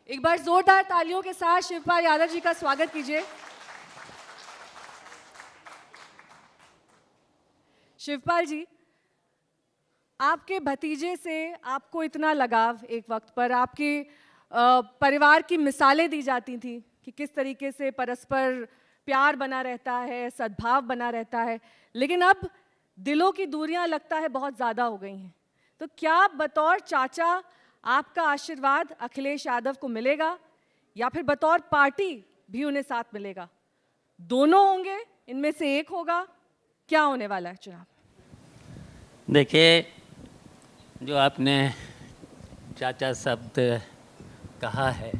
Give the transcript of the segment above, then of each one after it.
एक बार जोरदार तालियों के साथ शिवपाल यादव जी का स्वागत कीजिए। शिवपाल जी, आपके भतीजे से आपको इतना लगाव, एक वक्त पर आपके परिवार की मिसालें दी जाती थी कि किस तरीके से परस्पर प्यार बना रहता है, सद्भाव बना रहता है, लेकिन अब दिलों की दूरियां लगता है बहुत ज़्यादा हो गई हैं। तो क्या बतौर चाचा आपका आशीर्वाद अखिलेश यादव को मिलेगा या फिर बतौर पार्टी भी उन्हें साथ मिलेगा? दोनों होंगे, इनमें से एक होगा? क्या होने वाला है चुनाव? देखिए, जो आपने चाचा शब्द कहा है,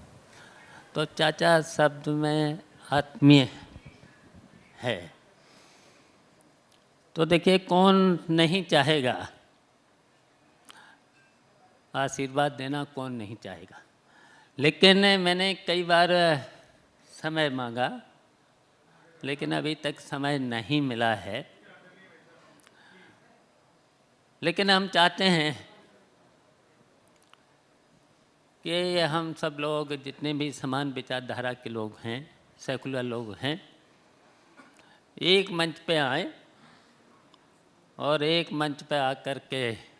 तो चाचा शब्द में आत्मीय है। तो देखिए, कौन नहीं चाहेगा आशीर्वाद देना, कौन नहीं चाहेगा। लेकिन मैंने कई बार समय मांगा, लेकिन अभी तक समय नहीं मिला है। लेकिन हम चाहते हैं कि हम सब लोग, जितने भी समान विचारधारा के लोग हैं, सेकुलर लोग हैं, एक मंच पे आए और एक मंच पे आकर के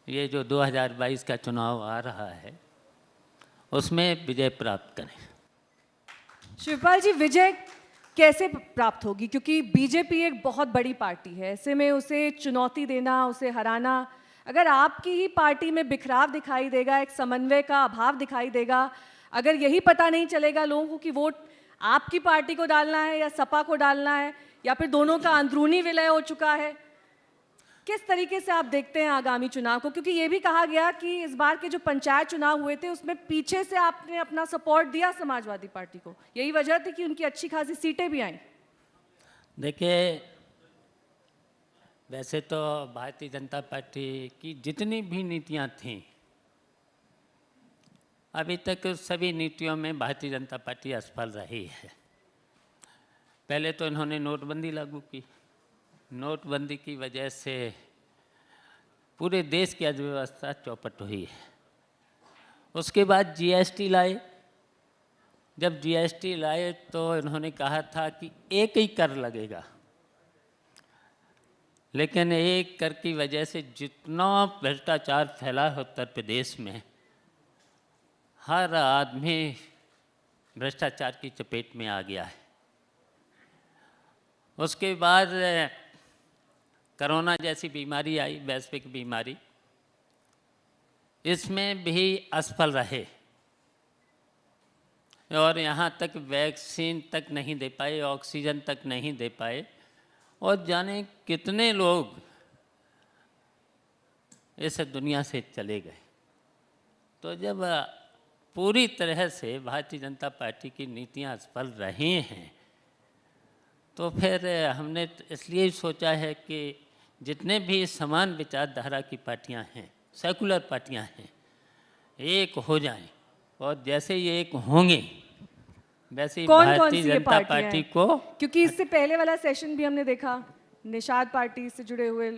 ये जो 2022 का चुनाव आ रहा है उसमें विजय प्राप्त करें। शिवपाल जी, विजय कैसे प्राप्त होगी? क्योंकि बीजेपी एक बहुत बड़ी पार्टी है, ऐसे में उसे चुनौती देना, उसे हराना, अगर आपकी ही पार्टी में बिखराव दिखाई देगा, एक समन्वय का अभाव दिखाई देगा, अगर यही पता नहीं चलेगा लोगों को कि वोट आपकी पार्टी को डालना है या सपा को डालना है, या फिर दोनों का अंदरूनी विलय हो चुका है, किस तरीके से आप देखते हैं आगामी चुनाव को? क्योंकि ये भी कहा गया कि इस बार के जो पंचायत चुनाव हुए थे उसमें पीछे से आपने अपना सपोर्ट दिया समाजवादी पार्टी को, यही वजह थी कि उनकी अच्छी खासी सीटें भी आईं। देखिए, वैसे तो भारतीय जनता पार्टी की जितनी भी नीतियां थीं, अभी तक सभी नीतियों में भारतीय जनता पार्टी असफल रही है। पहले तो इन्होंने नोटबंदी लागू की। नोटबंदी की वजह से पूरे देश की अर्थव्यवस्था चौपट हुई है। उसके बाद जीएसटी लाए। जब जीएसटी लाए तो इन्होंने कहा था कि एक ही कर लगेगा, लेकिन एक कर की वजह से जितना भ्रष्टाचार फैला है उत्तर प्रदेश में, हर आदमी भ्रष्टाचार की चपेट में आ गया है। उसके बाद कोरोना जैसी बीमारी आई, वैश्विक बीमारी, इसमें भी असफल रहे और यहाँ तक वैक्सीन तक नहीं दे पाए, ऑक्सीजन तक नहीं दे पाए, और जाने कितने लोग इस दुनिया से चले गए। तो जब पूरी तरह से भारतीय जनता पार्टी की नीतियाँ असफल रही हैं, तो फिर हमने इसलिए सोचा है कि जितने भी समान विचारधारा की पार्टियां हैं, सेकुलर पार्टियां हैं, एक हो जाएं, और जैसे ये एक होंगे वैसे ही भारतीय जनता पार्टी को, क्योंकि इससे पहले वाला सेशन भी हमने देखा, निषाद पार्टी से जुड़े हुए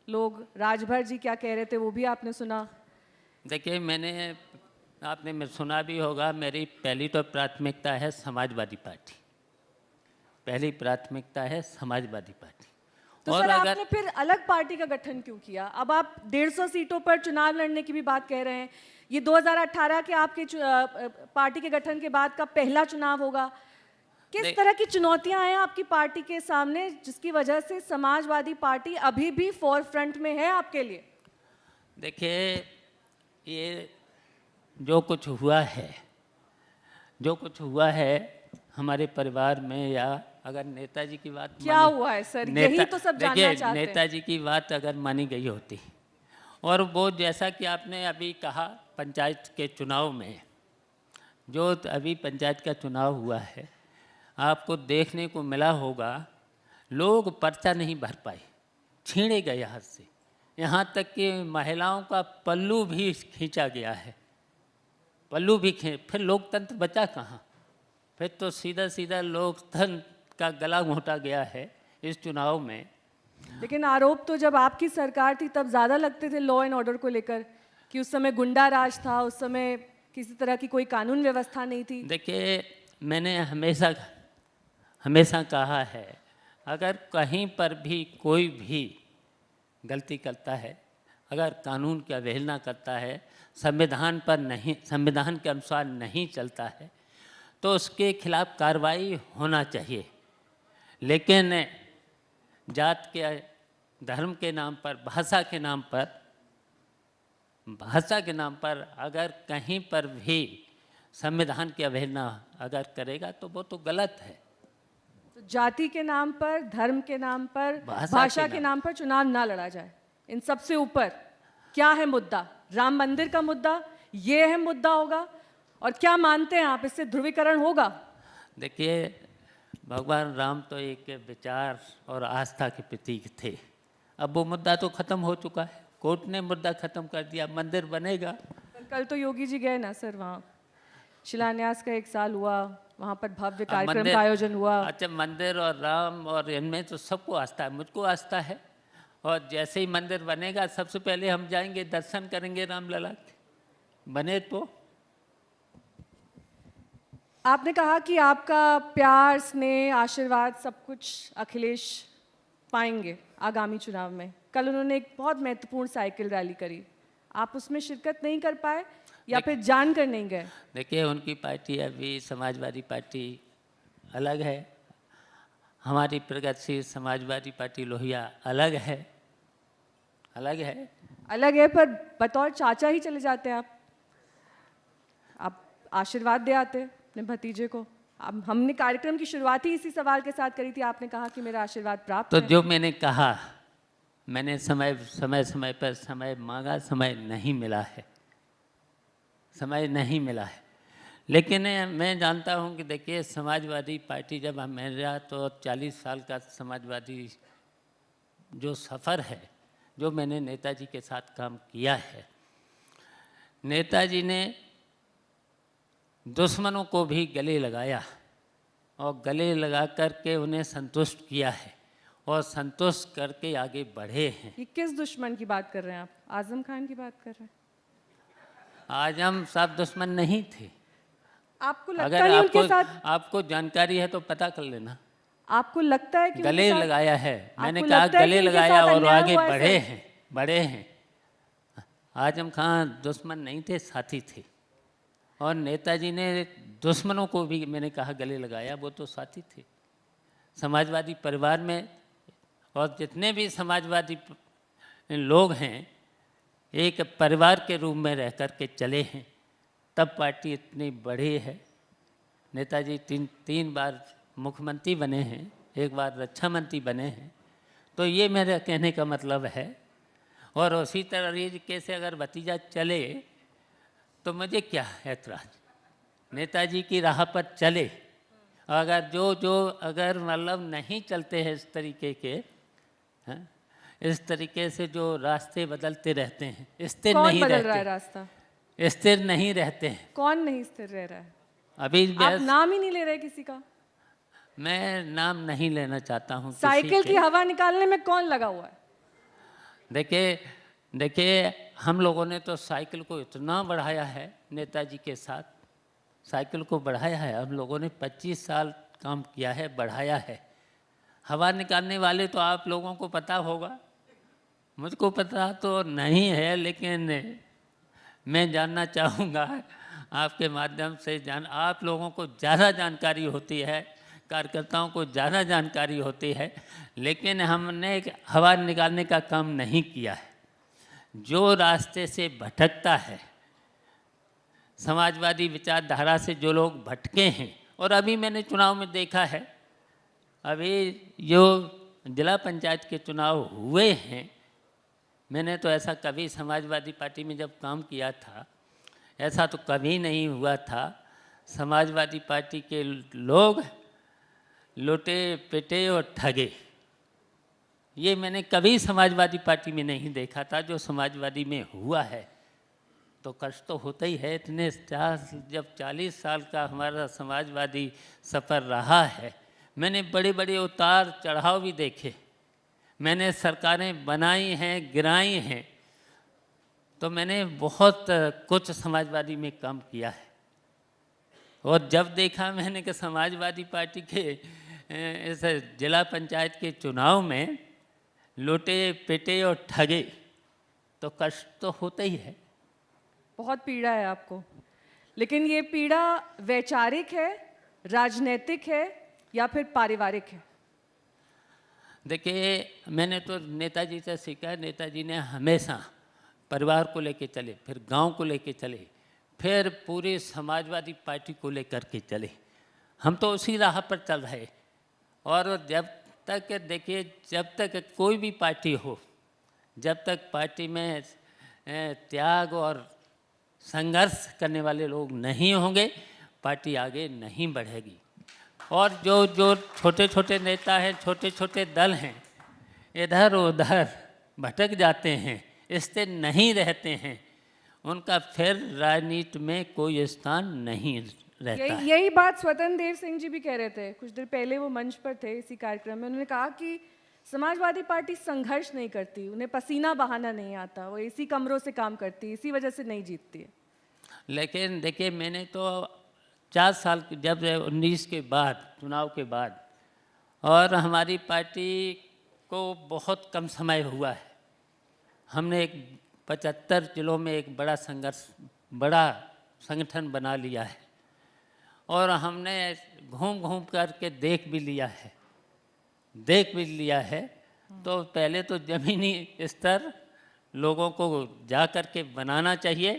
लोग, राजभर जी क्या कह रहे थे वो भी आपने सुना। देखिए, आपने सुना भी होगा, मेरी पहली तो प्राथमिकता है समाजवादी पार्टी, पहली प्राथमिकता है समाजवादी पार्टी। तो और सर, आपने फिर अलग पार्टी का गठन क्यों किया? अब आप 150 सीटों पर चुनाव लड़ने की भी बात कह रहे हैं। ये 2018 के आपके पार्टी के गठन के बाद का पहला चुनाव होगा। किस तरह की चुनौतियां हैं आपकी पार्टी के सामने जिसकी वजह से समाजवादी पार्टी अभी भी फोर फ्रंट में है आपके लिए? देखिए, ये जो कुछ हुआ है हमारे परिवार में, या अगर नेताजी की बात क्या हुआ है सर, यही तो सब जानना चाहते हैं। नेताजी की बात अगर मानी गई होती, और वो जैसा कि आपने अभी कहा, पंचायत के चुनाव में, जो अभी पंचायत का चुनाव हुआ है, आपको देखने को मिला होगा, लोग पर्चा नहीं भर पाए, छीने गए हाथ से, यहाँ तक कि महिलाओं का पल्लू भी खींचा गया है, पल्लू भी फिर लोकतंत्र बचा कहाँ? फिर तो सीधा सीधा लोकतंत्र का गला घोंटा गया है इस चुनाव में। लेकिन आरोप तो जब आपकी सरकार थी तब ज़्यादा लगते थे लॉ एंड ऑर्डर को लेकर, कि उस समय गुंडा राज था, उस समय किसी तरह की कोई कानून व्यवस्था नहीं थी? देखिए, मैंने हमेशा हमेशा कहा है, अगर कहीं पर भी कोई भी गलती करता है, अगर कानून की अवहेलना करता है, संविधान पर नहीं, संविधान के अनुसार नहीं चलता है, तो उसके खिलाफ कार्रवाई होना चाहिए। लेकिन जात के, धर्म के नाम पर, भाषा के नाम पर अगर कहीं पर भी संविधान की अवहेलना अगर करेगा तो वो तो गलत है। तो जाति के नाम पर, धर्म के नाम पर, भाषा के नाम पर चुनाव ना लड़ा जाए। इन सबसे ऊपर क्या है मुद्दा? राम मंदिर का मुद्दा, ये अहम मुद्दा होगा? और क्या मानते हैं आप, इससे ध्रुवीकरण होगा? देखिए, भगवान राम तो एक विचार और आस्था के प्रतीक थे। अब वो मुद्दा तो खत्म हो चुका है, कोर्ट ने मुद्दा खत्म कर दिया, मंदिर बनेगा। कल तो योगी जी गए ना सर, वहाँ शिलान्यास का 1 साल हुआ, वहाँ पर भव्य कार्यक्रम का आयोजन हुआ। अच्छा, मंदिर और राम और इनमें तो सबको आस्था है, मुझको आस्था है। और जैसे ही मंदिर बनेगा सबसे पहले हम जाएंगे, दर्शन करेंगे रामलला के, बने तो। आपने कहा कि आपका प्यार, स्नेह, आशीर्वाद सब कुछ अखिलेश पाएंगे आगामी चुनाव में। कल उन्होंने एक बहुत महत्वपूर्ण साइकिल रैली करी, आप उसमें शिरकत नहीं कर पाए या फिर जानकर नहीं गए? देखिए, उनकी पार्टी अभी समाजवादी पार्टी अलग है, हमारी प्रगतिशील समाजवादी पार्टी लोहिया अलग है। अलग है, पर बतौर चाचा ही चले जाते हैं आप आशीर्वाद दे आते अपने भतीजे को। अब हमने कार्यक्रम की शुरुआत ही इसी सवाल के साथ करी थी, आपने कहा कि मेरा आशीर्वाद प्राप्त तो है। जो मैंने कहा, मैंने समय पर समय मांगा, समय नहीं मिला है। लेकिन मैं जानता हूं कि देखिए, समाजवादी पार्टी जब मेरा तो 40 साल का समाजवादी जो सफ़र है, जो मैंने नेताजी के साथ काम किया है, नेताजी ने दुश्मनों को भी गले लगाया और गले लगा करके उन्हें संतुष्ट किया है और संतुष्ट करके आगे बढ़े हैं। ये किस दुश्मन की बात कर रहे हैं आप? आजम खान की बात कर रहे हैं? आजम साहब दुश्मन नहीं थे। आपको लगता अगर नहीं उनके साथ? आपको जानकारी है तो पता कर लेना। आपको लगता है कि गले लगाया है, मैंने आपको कहा लगता है गले कि उनके लगाया साथ और अन्याय आगे हुआ है बढ़े हैं। आजम खान दुश्मन नहीं थे, साथी थे। और नेताजी ने दुश्मनों को भी, मैंने कहा, गले लगाया, वो तो साथी थे। समाजवादी परिवार में और जितने भी समाजवादी लोग हैं, एक परिवार के रूप में रह कर के चले हैं, तब पार्टी इतनी बड़ी है। नेताजी तीन बार मुख्यमंत्री बने हैं, 1 बार रक्षा मंत्री बने हैं। तो ये मेरा कहने का मतलब है। और उसी तरीके से अगर भतीजा चले तो मुझे क्या ऐतराज़, नेताजी की राह पर चले। अगर जो अगर मतलब नहीं चलते हैं इस तरीके के, इस तरीके से जो रास्ते बदलते रहते हैं, स्थिर नहीं रहते। कौन बदल रहा है रास्ता? स्थिर नहीं रहते हैं। कौन नहीं स्थिर रह रहा है? अभी आप नाम ही नहीं ले रहे किसी का। मैं नाम नहीं लेना चाहता हूँ। साइकिल की हवा निकालने में कौन लगा हुआ है? देखिए, हम लोगों ने तो साइकिल को इतना बढ़ाया है, नेताजी के साथ साइकिल को बढ़ाया है। हम लोगों ने 25 साल काम किया है, बढ़ाया है। हवा निकालने वाले तो आप लोगों को पता होगा, मुझको पता तो नहीं है, लेकिन मैं जानना चाहूँगा आपके माध्यम से। आप लोगों को ज़्यादा जानकारी होती है, कार्यकर्ताओं को ज़्यादा जानकारी होती है, लेकिन हमने हवा निकालने का काम नहीं किया है। जो रास्ते से भटकता है, समाजवादी विचारधारा से जो लोग भटके हैं, और अभी मैंने चुनाव में देखा है, अभी जो जिला पंचायत के चुनाव हुए हैं, मैंने तो ऐसा कभी समाजवादी पार्टी में जब काम किया था, ऐसा तो कभी नहीं हुआ था। समाजवादी पार्टी के लोग लुटे पिटे और ठगे, ये मैंने कभी समाजवादी पार्टी में नहीं देखा था। जो समाजवादी में हुआ है तो कष्ट तो होता ही है। इतने जब 40 साल का हमारा समाजवादी सफ़र रहा है, मैंने बड़े बड़े उतार चढ़ाव भी देखे, मैंने सरकारें बनाई हैं, गिराई हैं, तो मैंने बहुत कुछ समाजवादी में काम किया है। और जब देखा मैंने कि समाजवादी पार्टी के इस जिला पंचायत के चुनाव में लूटे पिटे और ठगे, तो कष्ट तो होता ही है। बहुत पीड़ा है आपको, लेकिन ये पीड़ा वैचारिक है, राजनीतिक है या फिर पारिवारिक है? देखिए, मैंने तो नेताजी से सीखा। नेताजी ने हमेशा परिवार को लेके चले, फिर गांव को लेके चले, फिर पूरी समाजवादी पार्टी को लेकर के चले। हम तो उसी राह पर चल रहे। और जब तक देखिए, जब तक कोई भी पार्टी हो, जब तक पार्टी में त्याग और संघर्ष करने वाले लोग नहीं होंगे, पार्टी आगे नहीं बढ़ेगी। और जो जो छोटे छोटे नेता हैं, छोटे छोटे दल हैं, इधर उधर भटक जाते हैं, स्थिर नहीं रहते हैं, उनका फिर राजनीति में कोई स्थान नहीं रहता है। यही बात स्वतंत्र देव सिंह जी भी कह रहे थे। कुछ देर पहले वो मंच पर थे इसी कार्यक्रम में। उन्होंने कहा कि समाजवादी पार्टी संघर्ष नहीं करती, उन्हें पसीना बहाना नहीं आता, वो इसी कमरों से काम करती, इसी वजह से नहीं जीतती है। लेकिन देखिए, मैंने तो 4 साल जब 19 के बाद, चुनाव के बाद, और हमारी पार्टी को बहुत कम समय हुआ है। हमने एक 75 जिलों में एक बड़ा संगठन बना लिया है। और हमने घूम घूम करके देख भी लिया है। तो पहले तो ज़मीनी स्तर लोगों को जा कर के बनाना चाहिए,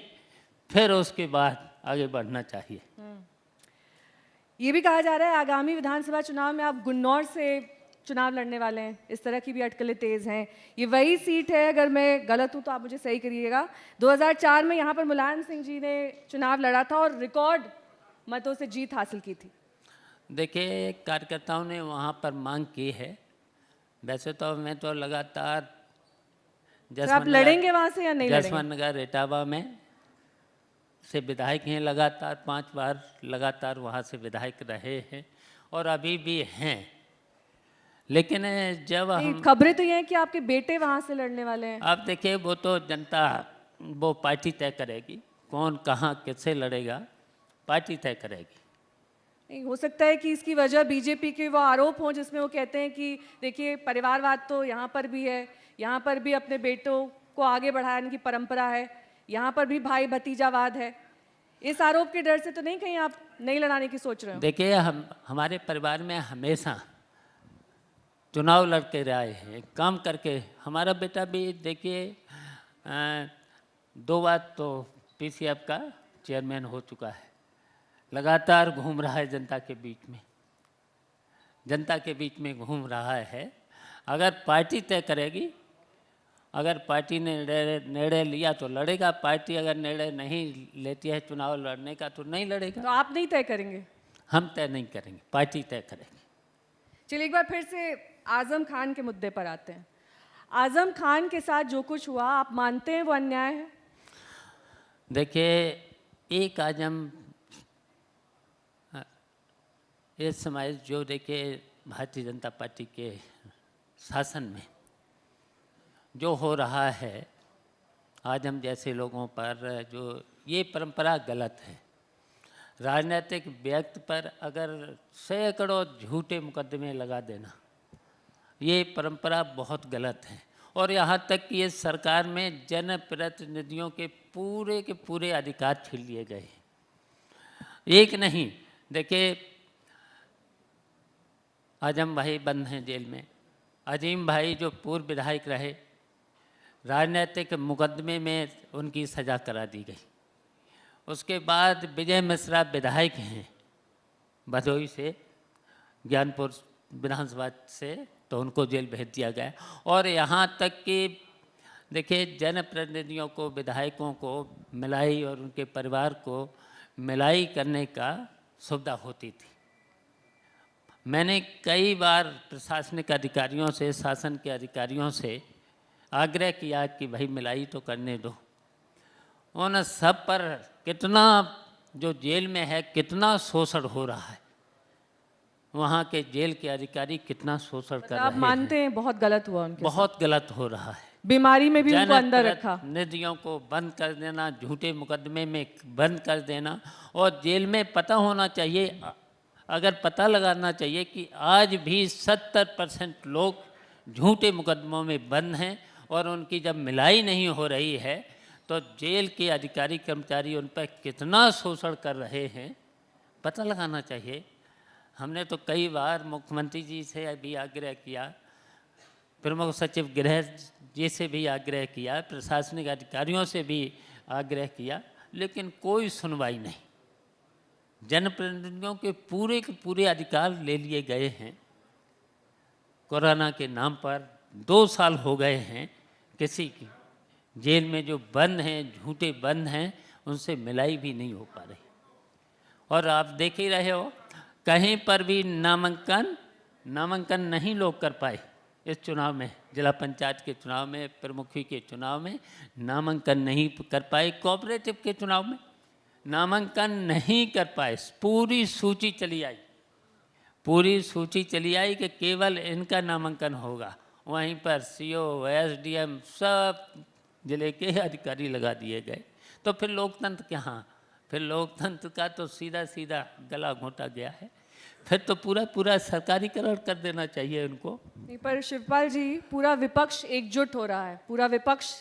फिर उसके बाद आगे बढ़ना चाहिए। ये भी कहा जा रहा है आगामी विधानसभा चुनाव में आप गुन्नौर से चुनाव लड़ने वाले हैं। इस तरह की भी अटकलें तेज हैं। ये वही सीट है, अगर मैं गलत हूँ तो आप मुझे सही करिएगा, 2004 में यहाँ पर मुलायम सिंह जी ने चुनाव लड़ा था और रिकॉर्ड मतों से जीत हासिल की थी। देखिए, कार्यकर्ताओं ने वहाँ पर मांग की है। वैसे तो मैं तो लगातार तो आप लड़ेंगे वहाँ से या नहीं लड़ेंगे? जसवंत नगर इटावा में से विधायक हैं, लगातार 5 बार लगातार वहाँ से विधायक रहे हैं और अभी भी हैं। लेकिन जब हम, खबरें तो ये हैं कि आपके बेटे वहाँ से लड़ने वाले हैं। आप देखिए, वो तो जनता, वो पार्टी तय करेगी कौन कहाँ किससे लड़ेगा, पार्टी तय करेगी। नहीं, हो सकता है कि इसकी वजह बीजेपी के वो आरोप हों जिसमें वो कहते हैं कि देखिए परिवारवाद तो यहाँ पर भी है, यहाँ पर भी अपने बेटों को आगे बढ़ाने की परंपरा है, यहाँ पर भी भाई भतीजावाद है। इस आरोप के डर से तो नहीं कहीं आप नहीं लड़ाने की सोच रहे हो? देखिए, हमारे परिवार में हमेशा चुनाव लड़ते रहे हैं, काम करके। हमारा बेटा भी देखिए 2 बार तो पीसीएफ का चेयरमैन हो चुका है। लगातार घूम रहा है जनता के बीच में घूम रहा है। अगर पार्टी तय करेगी, अगर पार्टी ने निर्णय लिया तो लड़ेगा, पार्टी अगर निर्णय नहीं लेती है चुनाव लड़ने का तो नहीं लड़ेगा। तो आप नहीं तय करेंगे? हम तय नहीं करेंगे, पार्टी तय करेगी। चलिए एक बार फिर से आजम खान के मुद्दे पर आते हैं। आजम खान के साथ जो कुछ हुआ, आप मानते हैं वो अन्याय है? देखिए, एक आजम इस समय जो देखिए भारतीय जनता पार्टी के शासन में जो हो रहा है, आजम जैसे लोगों पर जो ये परंपरा गलत है। राजनीतिक व्यक्ति पर अगर सैकड़ों झूठे मुकदमे लगा देना, ये परंपरा बहुत गलत है। और यहाँ तक कि इस सरकार में जनप्रतिनिधियों के पूरे अधिकार छीन लिए गए। एक नहीं, देखिए आजम भाई बंद हैं जेल में। अजीम भाई जो पूर्व विधायक रहे, राजनीतिक मुकदमे में उनकी सज़ा करा दी गई। उसके बाद विजय मिश्रा विधायक हैं भदोई से, ज्ञानपुर विधानसभा से, तो उनको जेल भेज दिया गया। और यहाँ तक कि देखिए जनप्रतिनिधियों को, विधायकों को मिलाई और उनके परिवार को मिलाई करने का सुविधा होती थी। मैंने कई बार प्रशासनिक अधिकारियों से, शासन के अधिकारियों से आग्रह किया कि भाई मिलाई तो करने दो। उन सब पर कितना, जो जेल में है, कितना शोषण हो रहा है। वहाँ के जेल के अधिकारी कितना शोषण कर रहे हैं। आप मानते हैं बहुत गलत हुआ उनके साथ? बहुत गलत हो रहा है। बीमारी में भी उनको अंदर रखा। जनप्रतिनिधियों को बंद कर देना, झूठे मुकदमे में बंद कर देना, और जेल में पता होना चाहिए, अगर पता लगाना चाहिए कि आज भी 70% लोग झूठे मुकदमों में बंद हैं, और उनकी जब मिलाई नहीं हो रही है तो जेल के अधिकारी कर्मचारी उन पर कितना शोषण कर रहे हैं, पता लगाना चाहिए। हमने तो कई बार मुख्यमंत्री जी से भी आग्रह किया, प्रमुख सचिव गृह जी से भी आग्रह किया, प्रशासनिक अधिकारियों से भी आग्रह किया, लेकिन कोई सुनवाई नहीं। जनप्रतिनिधियों के पूरे अधिकार ले लिए गए हैं। कोरोना के नाम पर 2 साल हो गए हैं, किसी की जेल में जो बंद हैं, झूठे बंद हैं, उनसे मिलाई भी नहीं हो पा रही। और आप देख ही रहे हो, कहीं पर भी नामांकन नहीं लोग कर पाए इस चुनाव में, जिला पंचायत के चुनाव में, प्रमुखी के चुनाव में नामांकन नहीं कर पाए, कोऑपरेटिव के चुनाव में नामांकन नहीं कर पाए। पूरी सूची चली आई कि केवल इनका नामांकन होगा। वहीं पर सीओ, एसडीएम सब जिले के अधिकारी लगा दिए गए। तो फिर लोकतंत्र कहाँ? फिर लोकतंत्र का तो सीधा गला घोंटा गया है। फिर तो पूरा सरकारीकरण कर देना चाहिए उनको। नहीं, पर शिवपाल जी, पूरा विपक्ष एकजुट हो रहा है, पूरा विपक्ष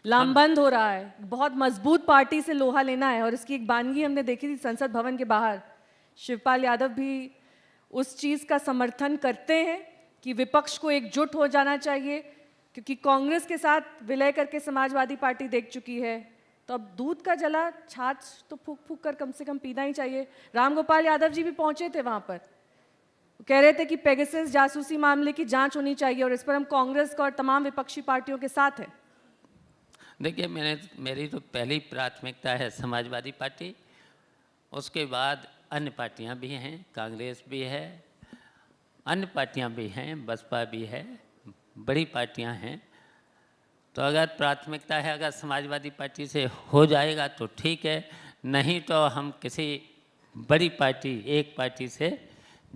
लामबंद हो रहा है, बहुत मजबूत पार्टी से लोहा लेना है। और इसकी एक बानगी हमने देखी थी संसद भवन के बाहर। शिवपाल यादव भी उस चीज़ का समर्थन करते हैं कि विपक्ष को एकजुट हो जाना चाहिए, क्योंकि कांग्रेस के साथ विलय करके समाजवादी पार्टी देख चुकी है। तो अब दूध का जला छाछ तो फूक कर कम से कम पीना ही चाहिए। रामगोपाल यादव जी भी पहुंचे थे वहां पर, कह रहे थे कि पेगासस जासूसी मामले की जांच होनी चाहिए, और इस पर हम कांग्रेस का और तमाम विपक्षी पार्टियों के साथ हैं। देखिए, मेरी तो पहली प्राथमिकता है समाजवादी पार्टी, उसके बाद अन्य पार्टियां भी हैं, कांग्रेस भी है, अन्य पार्टियां भी हैं, बसपा भी है, बड़ी पार्टियां हैं। तो अगर प्राथमिकता है, अगर समाजवादी पार्टी से हो जाएगा तो ठीक है, नहीं तो हम किसी बड़ी पार्टी, एक पार्टी से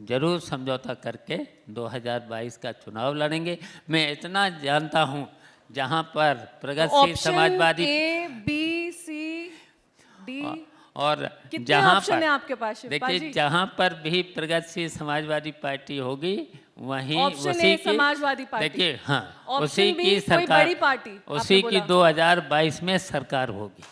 जरूर समझौता करके 2022 का चुनाव लड़ेंगे। मैं इतना जानता हूं, जहां पर प्रगतिशील Samajwadi A, B, C, D और कितने जहां ऑप्शन पर हैं आपके पास शिवपाल देखिए, जी? जहां पर भी प्रगतिशील समाजवादी पार्टी होगी, वहीं ऑप्शन उसी ए की, समाजवादी पार्टी, देखिए, हाँ, ऑप्शन उसी बी की कोई सरकार, बड़ी पार्टी, आपने उसी की बोला। 2022 में सरकार होगी।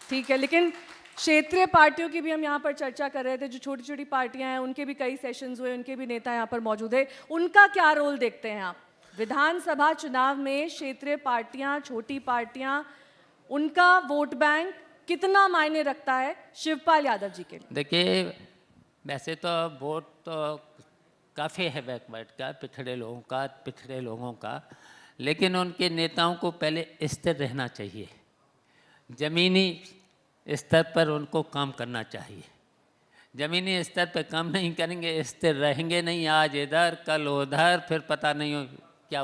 ठीक है, लेकिन क्षेत्रीय पार्टियों की भी हम यहाँ पर चर्चा कर रहे थे, जो छोटी छोटी पार्टियां हैं, उनके भी कई सेशंस हुए, उनके भी नेता यहाँ पर मौजूद है। उनका क्या रोल देखते हैं आप विधानसभा चुनाव में? क्षेत्रीय पार्टियां, छोटी पार्टियां, उनका वोट बैंक कितना मायने रखता है शिवपाल यादव जी के लिए? देखिए, वैसे तो वोट तो काफ़ी है बैकवर्ड का, पिछड़े लोगों का, लेकिन उनके नेताओं को पहले स्थिर रहना चाहिए, ज़मीनी स्तर पर उनको काम करना चाहिए। ज़मीनी स्तर पर काम नहीं करेंगे, स्थिर रहेंगे नहीं, आज इधर कल उधर, फिर पता नहीं हो क्या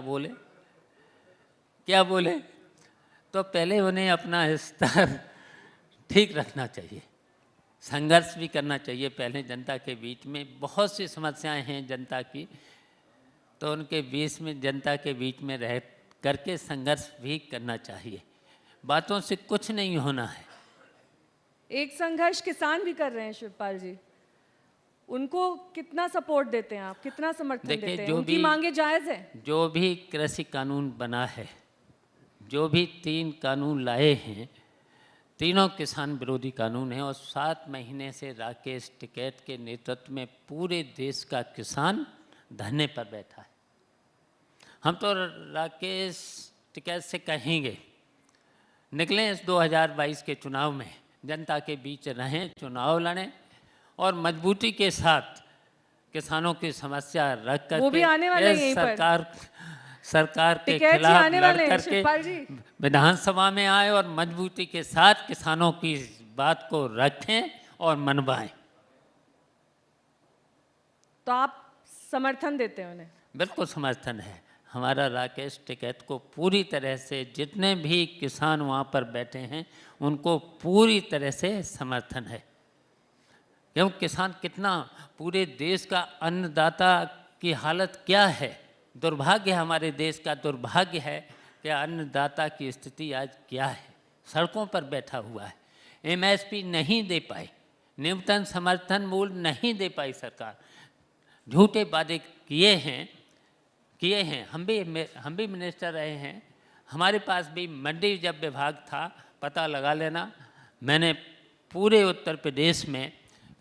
बोले। तो पहले उन्हें अपना स्तर ठीक रखना चाहिए, संघर्ष भी करना चाहिए पहले जनता के बीच में। बहुत सी समस्याएं हैं जनता की, तो उनके बीच में, जनता के बीच में रह करके संघर्ष भी करना चाहिए। बातों से कुछ नहीं होना है। एक संघर्ष किसान भी कर रहे हैं शिवपाल जी, उनको कितना सपोर्ट देते हैं आप, कितना समर्थन देते हैं? उनकी मांगे जायज है? जो भी कृषि कानून बना है, जो भी 3 कानून लाए हैं, तीनों किसान विरोधी कानून हैं, और 7 महीने से राकेश टिकैत के नेतृत्व में पूरे देश का किसान धरने पर बैठा है। हम तो राकेश टिकैत से कहेंगे, निकलें इस 2022 के चुनाव में, जनता के बीच रहें, चुनाव लड़ें, और मजबूती के साथ किसानों की समस्या रख कर वो भी आने वाले हैं यहीं पर। सरकार के टिकैत खिलाफ आने लड़ वाले हैं करके शिवपाल जी। विधानसभा में आए और मजबूती के साथ किसानों की बात को रखें और मनवाएं। तो आप समर्थन देते हैं उन्हें? बिल्कुल समर्थन है हमारा। राकेश टिकैत को पूरी तरह से, जितने भी किसान वहाँ पर बैठे हैं, उनको पूरी तरह से समर्थन है। क्यों? किसान कितना, पूरे देश का अन्नदाता की हालत क्या है, दुर्भाग्य हमारे देश का दुर्भाग्य है कि अन्नदाता की स्थिति आज क्या है, सड़कों पर बैठा हुआ है। एमएसपी नहीं दे पाई, न्यूनतम समर्थन मूल्य नहीं दे पाई सरकार, झूठे वादे किए हैं। हम भी मिनिस्टर रहे हैं, हमारे पास भी मंडी जब विभाग था, पता लगा लेना, मैंने पूरे उत्तर प्रदेश में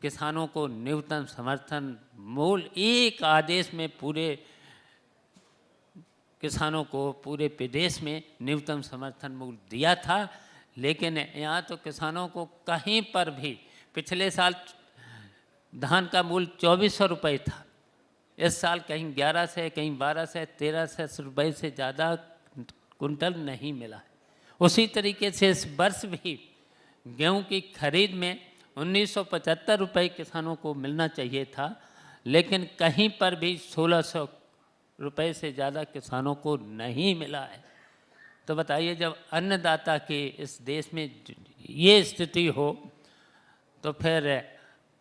किसानों को न्यूनतम समर्थन मूल्य एक आदेश में पूरे किसानों को पूरे प्रदेश में न्यूनतम समर्थन मूल्य दिया था। लेकिन यहाँ तो किसानों को कहीं पर भी, पिछले साल धान का मूल्य 2400 रुपये था, इस साल कहीं 1100, कहीं 1200, 1300 रुपये से ज़्यादा कुंटल नहीं मिला है। उसी तरीके से इस वर्ष भी गेहूं की खरीद में 1975 रुपये किसानों को मिलना चाहिए था, लेकिन कहीं पर भी 1600 रुपये से ज़्यादा किसानों को नहीं मिला है। तो बताइए, जब अन्नदाता के इस देश में ये स्थिति हो तो फिर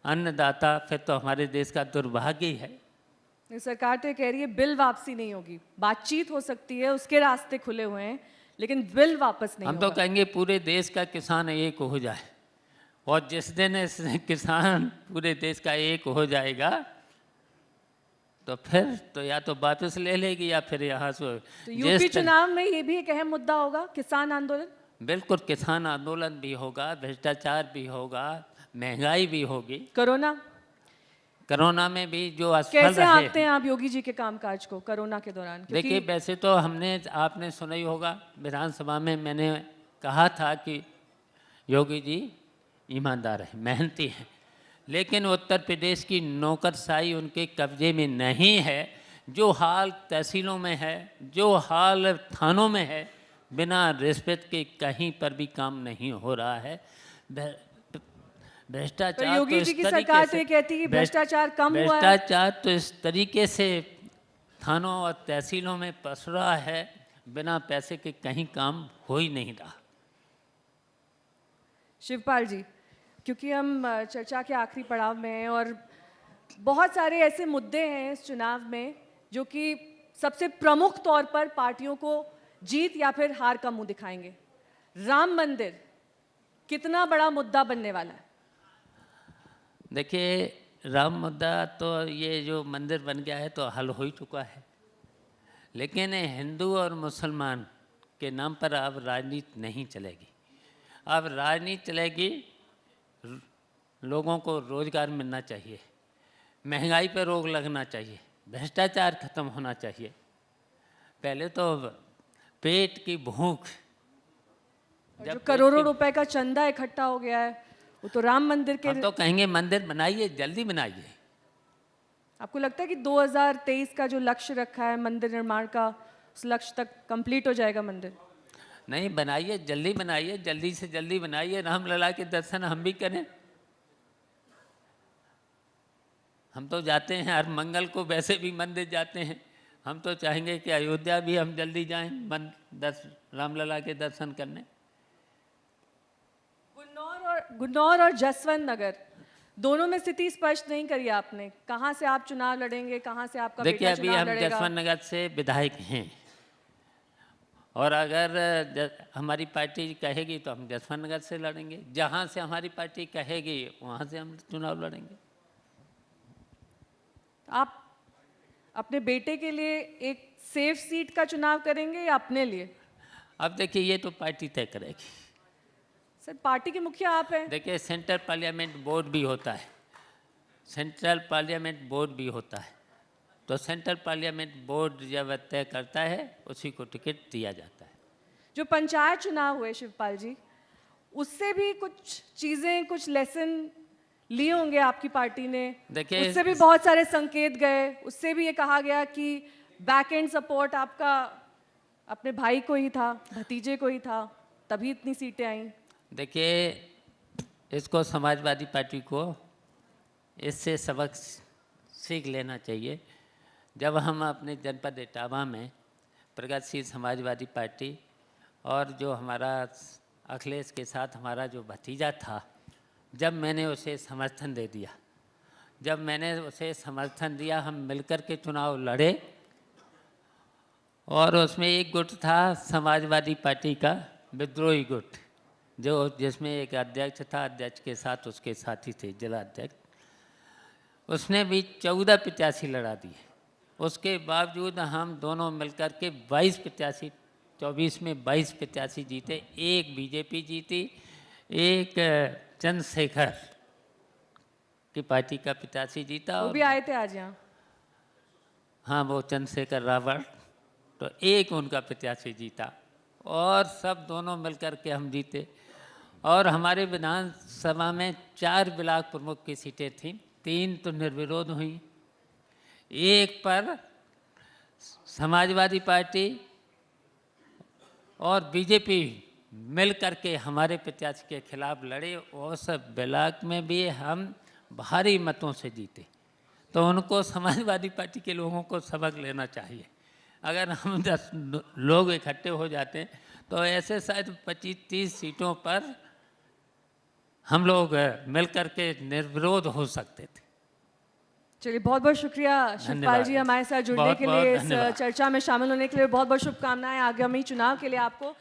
अन्नदाता, फिर तो हमारे देश का दुर्भाग्य ही है। सरकार तो ये कह रही है बिल वापसी नहीं होगी, बातचीत हो सकती है, उसके रास्ते खुले हुए हैं, लेकिन बिल वापस नहीं हम होगा। तो कहेंगे पूरे देश का किसान एक हो जाए, और जिस दिन इस किसान पूरे देश का एक हो जाएगा तो फिर तो या तो वापस ले लेगी या फिर यहाँ से तो यूपी चुनाव में ये भी एक अहम मुद्दा होगा, किसान आंदोलन। बिल्कुल, किसान आंदोलन भी होगा, भ्रष्टाचार भी होगा, महंगाई भी होगी। कोरोना में भी जो असफल कैसे रहे। आंकते हैं आप योगी जी के कामकाज को कोरोना के दौरान? देखिए, वैसे तो आपने सुना ही होगा, विधानसभा में मैंने कहा था कि योगी जी ईमानदार हैं, मेहनती हैं, लेकिन उत्तर प्रदेश की नौकरशाही उनके कब्जे में नहीं है। जो हाल तहसीलों में है, जो हाल थानों में है, बिना रिश्वत के कहीं पर भी काम नहीं हो रहा है। भ्रष्टाचार, योगी जी की सरकार तो ये कहती है कि भ्रष्टाचार कम हुआ है। भ्रष्टाचार तो इस तरीके से थानों और तहसीलों में पस रहा है, बिना पैसे के कहीं काम हो ही नहीं रहा। शिवपाल जी, क्योंकि हम चर्चा के आखिरी पड़ाव में हैं और बहुत सारे ऐसे मुद्दे हैं इस चुनाव में जो कि सबसे प्रमुख तौर पर पार्टियों को जीत या फिर हार का मुंह दिखाएंगे। राम मंदिर कितना बड़ा मुद्दा बनने वाला है? देखिए, राम मुद्दा तो ये जो मंदिर बन गया है तो हल हो ही चुका है, लेकिन हिंदू और मुसलमान के नाम पर अब राजनीति नहीं चलेगी। अब राजनीति चलेगी, लोगों को रोजगार मिलना चाहिए, महंगाई पर रोक लगना चाहिए, भ्रष्टाचार खत्म होना चाहिए। पहले तो पेट की भूख, जो करोड़ों रुपए का चंदा इकट्ठा हो गया है वो तो राम मंदिर के। हम तो कहेंगे मंदिर बनाइए, जल्दी बनाइए। आपको लगता है कि 2023 का जो लक्ष्य रखा है मंदिर निर्माण का, उस लक्ष्य तक कंप्लीट हो जाएगा मंदिर? नहीं, बनाइए, जल्दी बनाइए, जल्दी से जल्दी बनाइए, रामलला के दर्शन हम भी करें। हम तो जाते हैं हर मंगल को, वैसे भी मंदिर जाते हैं। हम तो चाहेंगे कि अयोध्या भी हम जल्दी जाएं रामलला के दर्शन करने। गुन्नौर और जसवंत नगर दोनों में स्थिति स्पष्ट नहीं करी आपने, कहां से आप चुनाव लड़ेंगे, कहां से आपका देखिए, बेटा अभी चुनाव हम लड़ेगा? जसवंत नगर से विधायक हैं, और अगर हमारी पार्टी कहेगी तो हम जसवंत नगर से लड़ेंगे, जहां से हमारी पार्टी कहेगी वहां से हम चुनाव लड़ेंगे। आप अपने बेटे के लिए एक सेफ सीट का चुनाव करेंगे या अपने लिए? अब देखिए, ये तो पार्टी तय करेगी। सर, पार्टी के मुखिया आप हैं। देखिए, सेंट्रल पार्लियामेंट बोर्ड भी होता है, सेंट्रल पार्लियामेंट बोर्ड भी होता है, तो सेंट्रल पार्लियामेंट बोर्ड जब तय करता है उसी को टिकट दिया जाता है। जो पंचायत चुनाव हुए शिवपाल जी, उससे भी कुछ चीजें, कुछ लेसन लिए होंगे आपकी पार्टी ने। देखिए, उससे भी बहुत सारे संकेत गए, उससे भी ये कहा गया कि बैक एंड सपोर्ट आपका अपने भाई को ही था, भतीजे को ही था, तभी इतनी सीटें आई। देखिए, इसको समाजवादी पार्टी को इससे सबक सीख लेना चाहिए। जब हम अपने जनपद इटावा में प्रगतिशील समाजवादी पार्टी और जो हमारा अखिलेश के साथ हमारा जो भतीजा था, जब मैंने उसे समर्थन दे दिया, हम मिलकर के चुनाव लड़े और उसमें एक गुट था समाजवादी पार्टी का विद्रोही गुट, जो जिसमें एक अध्यक्ष था, अध्यक्ष के साथ उसके साथी थे जिला अध्यक्ष। उसने भी 14 प्रत्याशी लड़ा दिए। उसके बावजूद हम दोनों मिलकर के 22 प्रत्याशी, 24 में 22 प्रत्याशी जीते। एक बीजेपी जीती, एक चंद्रशेखर की पार्टी का प्रत्याशी जीता। वो और भी आए थे आज यहाँ। हाँ, वो चंद्रशेखर रावण, तो एक उनका प्रत्याशी जीता और सब दोनों मिलकर के हम जीते। और हमारे विधानसभा में 4 ब्लॉक प्रमुख की सीटें थीं, 3 तो निर्विरोध हुई, एक पर समाजवादी पार्टी और बीजेपी मिल करके हमारे प्रत्याशी के खिलाफ लड़े और सब ब्लॉक में भी हम भारी मतों से जीते। तो उनको समाजवादी पार्टी के लोगों को सबक लेना चाहिए। अगर हम 10 लोग इकट्ठे हो जाते हैं तो ऐसे शायद 25-30 सीटों पर हम लोग मिल करके निर्विरोध हो सकते थे। चलिए, बहुत बहुत शुक्रिया शिवपाल धन्यवाद। जी हमारे साथ जुड़ने बहुत के बहुत लिए, इस धन्यवाद। चर्चा में शामिल होने के लिए। बहुत बहुत शुभकामनाएं आगामी चुनाव के लिए आपको।